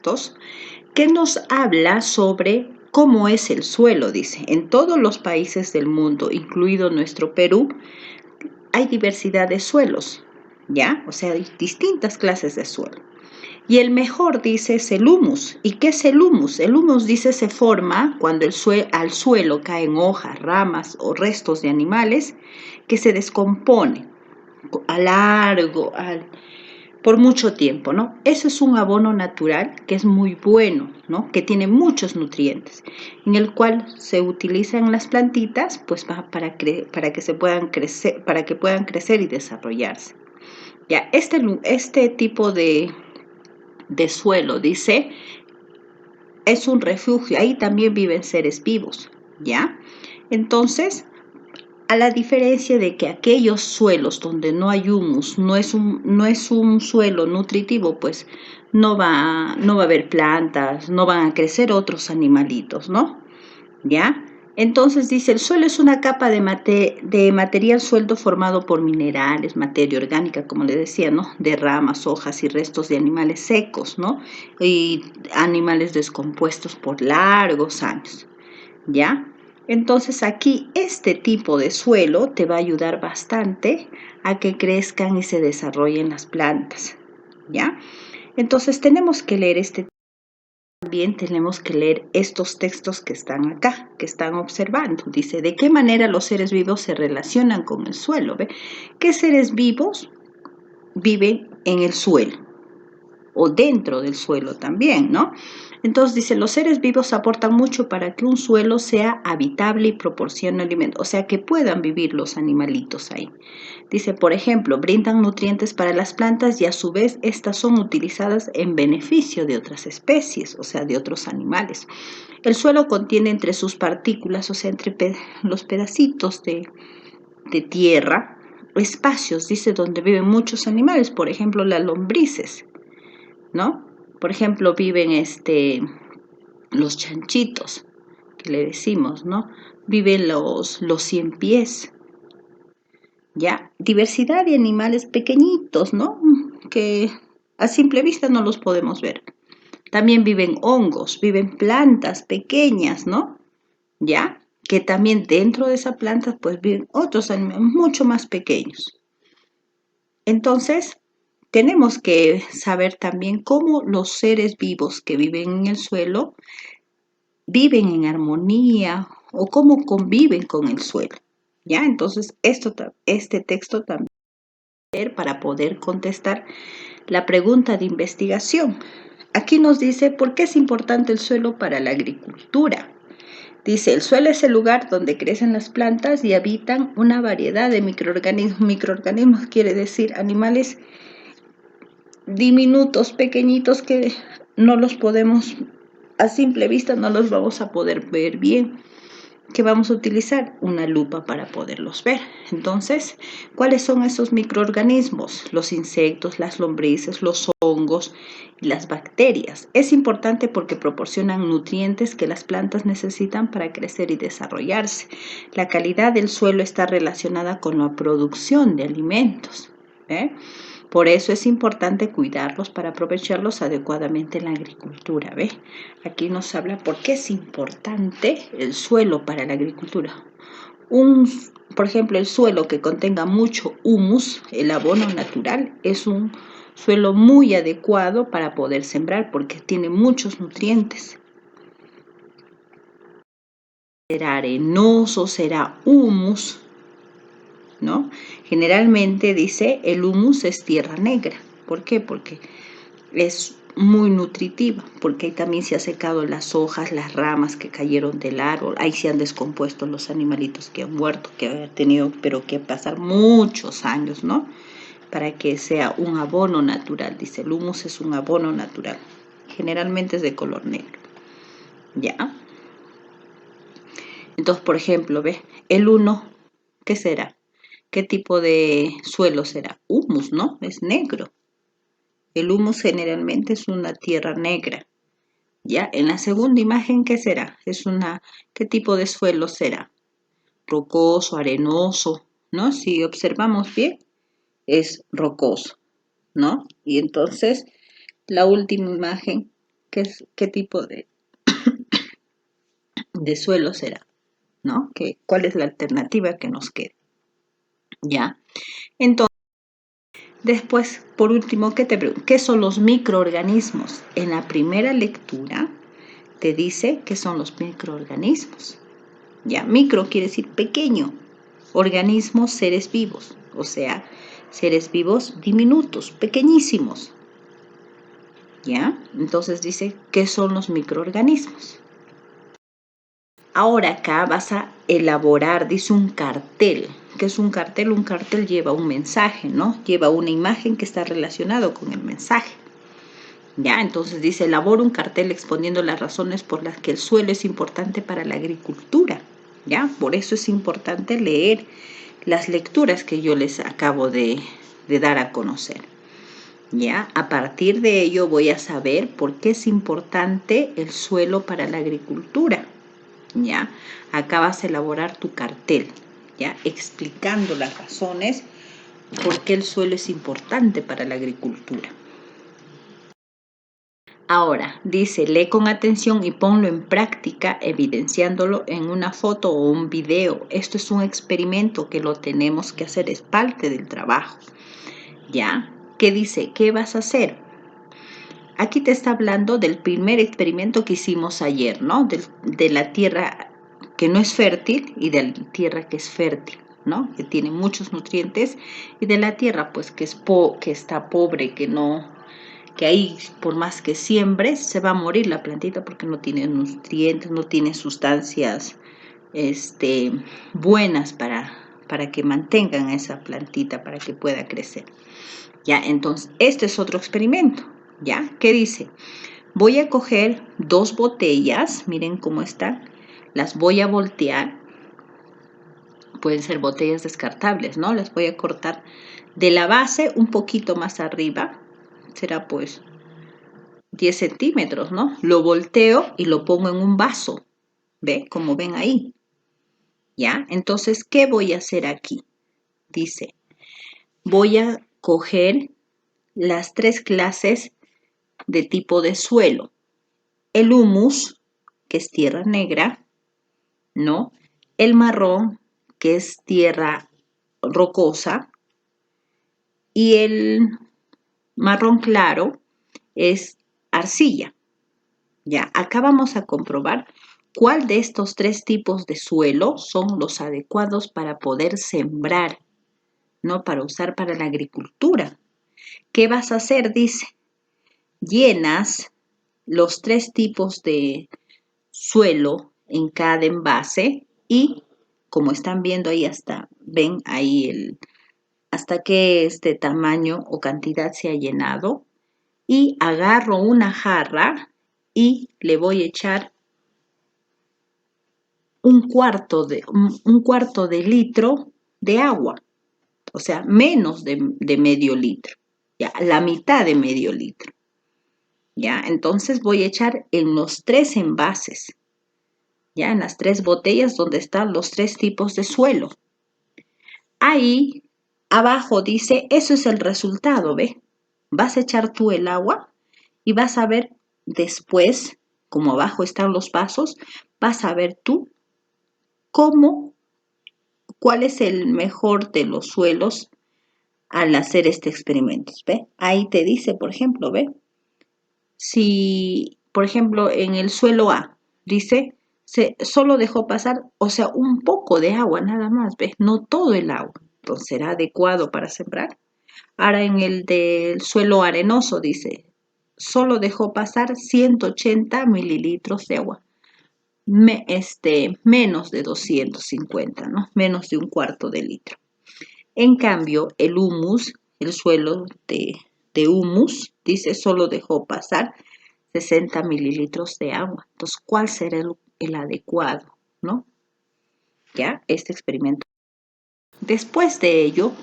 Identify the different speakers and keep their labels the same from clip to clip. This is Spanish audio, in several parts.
Speaker 1: expertos que nos habla sobre cómo es el suelo, dice. En todos los países del mundo, incluido nuestro Perú, hay diversidad de suelos, ¿ya? O sea, hay distintas clases de suelo. Y el mejor, dice, es el humus. ¿Y qué es el humus? El humus, dice, se forma cuando al suelo caen hojas, ramas o restos de animales que se descompone por mucho tiempo, ¿no? Eso es un abono natural que es muy bueno, ¿no? Que tiene muchos nutrientes, en el cual se utilizan las plantitas, pues para que se puedan crecer, para que puedan crecer y desarrollarse. Ya, este tipo de suelo, dice, es un refugio, ahí también viven seres vivos, ¿ya? Entonces, a la diferencia de que aquellos suelos donde no hay humus, no es un suelo nutritivo, pues no va a haber plantas, no van a crecer otros animalitos, ¿no? ¿Ya? Entonces dice, el suelo es una capa de material suelto formado por minerales, materia orgánica, como le decía, ¿no? De ramas, hojas y restos de animales secos, ¿no? Y animales descompuestos por largos años, ¿ya? Entonces aquí este tipo de suelo te va a ayudar bastante a que crezcan y se desarrollen las plantas, ¿ya? Entonces tenemos que leer también tenemos que leer estos textos que están acá, que están observando. Dice, ¿de qué manera los seres vivos se relacionan con el suelo? ¿Ve? ¿Qué seres vivos viven en el suelo? O dentro del suelo también, ¿no? Entonces dice, los seres vivos aportan mucho para que un suelo sea habitable y proporcione alimento, o sea, que puedan vivir los animalitos ahí. Dice, por ejemplo, brindan nutrientes para las plantas y a su vez estas son utilizadas en beneficio de otras especies, o sea, de otros animales. El suelo contiene entre sus partículas, o sea, entre los pedacitos de tierra, espacios, dice, donde viven muchos animales, por ejemplo, las lombrices, ¿no? Por ejemplo, viven los chanchitos, que le decimos, ¿no? Viven los ciempiés, ¿ya? Diversidad de animales pequeñitos, ¿no? Que a simple vista no los podemos ver. También viven hongos, viven plantas pequeñas, ¿no? ¿Ya? Que también dentro de esa planta pues viven otros animales mucho más pequeños. Entonces, tenemos que saber también cómo los seres vivos que viven en el suelo viven en armonía o cómo conviven con el suelo. ¿Ya? Entonces, este texto también para poder contestar la pregunta de investigación. Aquí nos dice por qué es importante el suelo para la agricultura. Dice, el suelo es el lugar donde crecen las plantas y habitan una variedad de microorganismos. Microorganismos quiere decir animales diminutos, pequeñitos que no los podemos, a simple vista no los vamos a poder ver bien, que vamos a utilizar una lupa para poderlos ver. Entonces, ¿cuáles son esos microorganismos? Los insectos, las lombrices, los hongos y las bacterias. Es importante porque proporcionan nutrientes que las plantas necesitan para crecer y desarrollarse. La calidad del suelo está relacionada con la producción de alimentos, ¿eh? Por eso es importante cuidarlos para aprovecharlos adecuadamente en la agricultura, ¿ve? Aquí nos habla por qué es importante el suelo para la agricultura. Por ejemplo, el suelo que contenga mucho humus, el abono natural, es un suelo muy adecuado para poder sembrar porque tiene muchos nutrientes. Será arenoso, será humus, ¿no? Generalmente dice el humus es tierra negra. ¿Por qué? Porque es muy nutritiva, porque ahí también se han secado las hojas, las ramas que cayeron del árbol, ahí se han descompuesto los animalitos que han muerto, que han tenido, pero que pasar muchos años, ¿no? Para que sea un abono natural, dice, el humus es un abono natural, generalmente es de color negro, ¿ya? Entonces, por ejemplo, ¿ve? El 1, ¿qué será? ¿Qué tipo de suelo será? Humus, ¿no? Es negro. El humus generalmente es una tierra negra. ¿Ya? En la segunda imagen, ¿qué será? ¿Qué tipo de suelo será? Rocoso, arenoso, ¿no? Si observamos bien, es rocoso, ¿no? Y entonces, la última imagen, qué tipo de suelo será, ¿no? ¿Cuál es la alternativa que nos queda? ¿Ya? Entonces, después, por último, ¿qué son los microorganismos? En la primera lectura te dice qué son los microorganismos. Ya, micro quiere decir pequeño, organismos, seres vivos, o sea, seres vivos diminutos, pequeñísimos. ¿Ya? Entonces dice, ¿qué son los microorganismos? Ahora acá vas a elaborar, dice un cartel. ¿Qué es un cartel? Un cartel lleva un mensaje, ¿no? Lleva una imagen que está relacionado con el mensaje. ¿Ya? Entonces dice, elabora un cartel exponiendo las razones por las que el suelo es importante para la agricultura. ¿Ya? Por eso es importante leer las lecturas que yo les acabo de dar a conocer. ¿Ya? A partir de ello voy a saber por qué es importante el suelo para la agricultura. ¿Ya? Acá vas a elaborar tu cartel, ¿ya? Explicando las razones por qué el suelo es importante para la agricultura. Ahora, dice, lee con atención y ponlo en práctica, evidenciándolo en una foto o un video. Esto es un experimento que lo tenemos que hacer, es parte del trabajo. ¿Ya? ¿Qué dice? ¿Qué vas a hacer? Aquí te está hablando del primer experimento que hicimos ayer, ¿no? De la tierra que no es fértil y de la tierra que es fértil, ¿no? Que tiene muchos nutrientes, y de la tierra, pues, que está pobre, que ahí, por más que siembres, se va a morir la plantita porque no tiene nutrientes, no tiene sustancias buenas para que mantengan esa plantita, para que pueda crecer. Ya, entonces, este es otro experimento, ¿ya? ¿Qué dice? Voy a coger 2 botellas, miren cómo están, las voy a voltear, pueden ser botellas descartables, ¿no? Las voy a cortar de la base un poquito más arriba, será pues 10 centímetros, ¿no? Lo volteo y lo pongo en un vaso, ¿ve? Como ven ahí, ¿ya? Entonces, ¿qué voy a hacer aquí? Dice, voy a coger las 3 clases de tipo de suelo. El humus, que es tierra negra, ¿no? El marrón, que es tierra rocosa, y el marrón claro es arcilla. Ya, acá vamos a comprobar cuál de estos 3 tipos de suelo son los adecuados para poder sembrar, ¿no? Para usar para la agricultura. ¿Qué vas a hacer? Dice, llenas los 3 tipos de suelo en cada envase y, como están viendo ahí, ven ahí hasta qué tamaño o cantidad se ha llenado, y agarro una jarra y le voy a echar un cuarto de litro de agua, o sea, menos de medio litro, ya, la mitad de medio litro. Ya, entonces voy a echar en los 3 envases, ya, en las 3 botellas donde están los 3 tipos de suelo. Ahí abajo dice, eso es el resultado, ¿ve? Vas a echar tú el agua y vas a ver después, como abajo están los vasos, vas a ver tú cuál es el mejor de los suelos al hacer este experimento, ¿ve? Ahí te dice, por ejemplo, ¿ve? Si, por ejemplo, en el suelo A, dice, solo dejó pasar, o sea, un poco de agua nada más, ¿ves? No todo el agua. Entonces, ¿será adecuado para sembrar? Ahora en el del suelo arenoso, dice, solo dejó pasar 180 mililitros de agua. Menos de 250, ¿no? Menos de un cuarto de litro. En cambio, el humus, el suelo de humus, dice, solo dejó pasar 60 mililitros de agua. Entonces, ¿cuál será el adecuado, no? Ya, este experimento. Después de ello,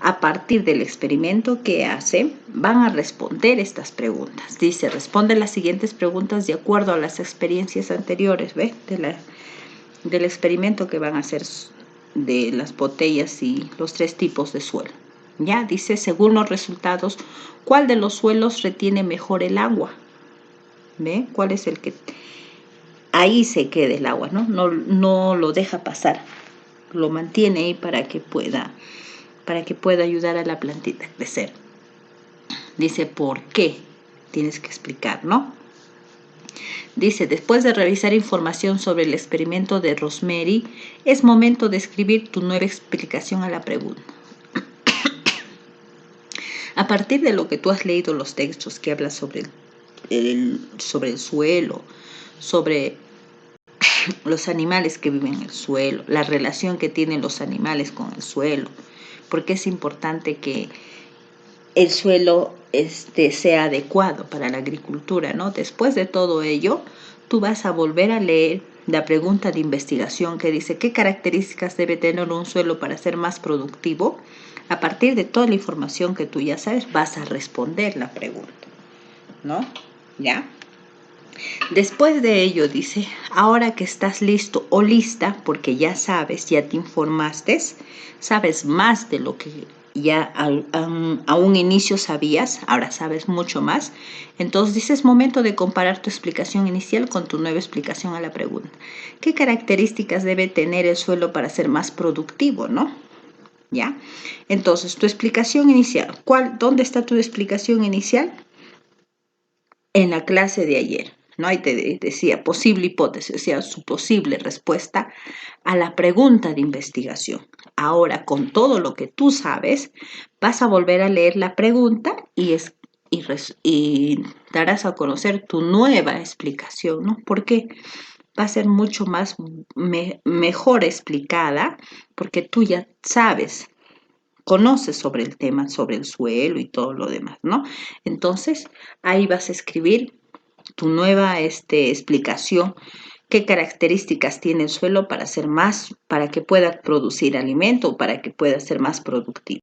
Speaker 1: a partir del experimento que hace, van a responder estas preguntas. Dice, responde las siguientes preguntas de acuerdo a las experiencias anteriores, ¿ve? Del experimento que van a hacer de las botellas y los 3 tipos de suelo. Ya, dice, según los resultados, ¿cuál de los suelos retiene mejor el agua? ¿Ve? ¿Cuál es el que ahí se queda el agua, ¿no? No lo deja pasar, lo mantiene ahí para que pueda ayudar a la plantita a crecer. Dice, ¿por qué? Tienes que explicar, ¿no? Dice, después de revisar información sobre el experimento de Rosemary, es momento de escribir tu nueva explicación a la pregunta. A partir de lo que tú has leído los textos que hablan sobre el suelo, sobre los animales que viven en el suelo, la relación que tienen los animales con el suelo, porque es importante que el suelo sea adecuado para la agricultura, ¿no? Después de todo ello, tú vas a volver a leer la pregunta de investigación que dice ¿qué características debe tener un suelo para ser más productivo? A partir de toda la información que tú ya sabes, vas a responder la pregunta, ¿no? ¿Ya? Después de ello dice, ahora que estás listo o lista, porque ya sabes, ya te informaste, sabes más de lo que ya a un inicio sabías, ahora sabes mucho más. Entonces dice, es momento de comparar tu explicación inicial con tu nueva explicación a la pregunta. ¿Qué características debe tener el suelo para ser más productivo, no? ¿Ya? Entonces, tu explicación inicial, ¿dónde está tu explicación inicial? En la clase de ayer, ¿no? Ahí te decía posible hipótesis, o sea, su posible respuesta a la pregunta de investigación. Ahora, con todo lo que tú sabes, vas a volver a leer la pregunta y darás a conocer tu nueva explicación, ¿no? Porque va a ser mucho más mejor explicada, porque tú ya sabes, conoces sobre el tema, sobre el suelo y todo lo demás, ¿no? Entonces, ahí vas a escribir tu nueva explicación, qué características tiene el suelo para que pueda producir alimento, para que pueda ser más productivo.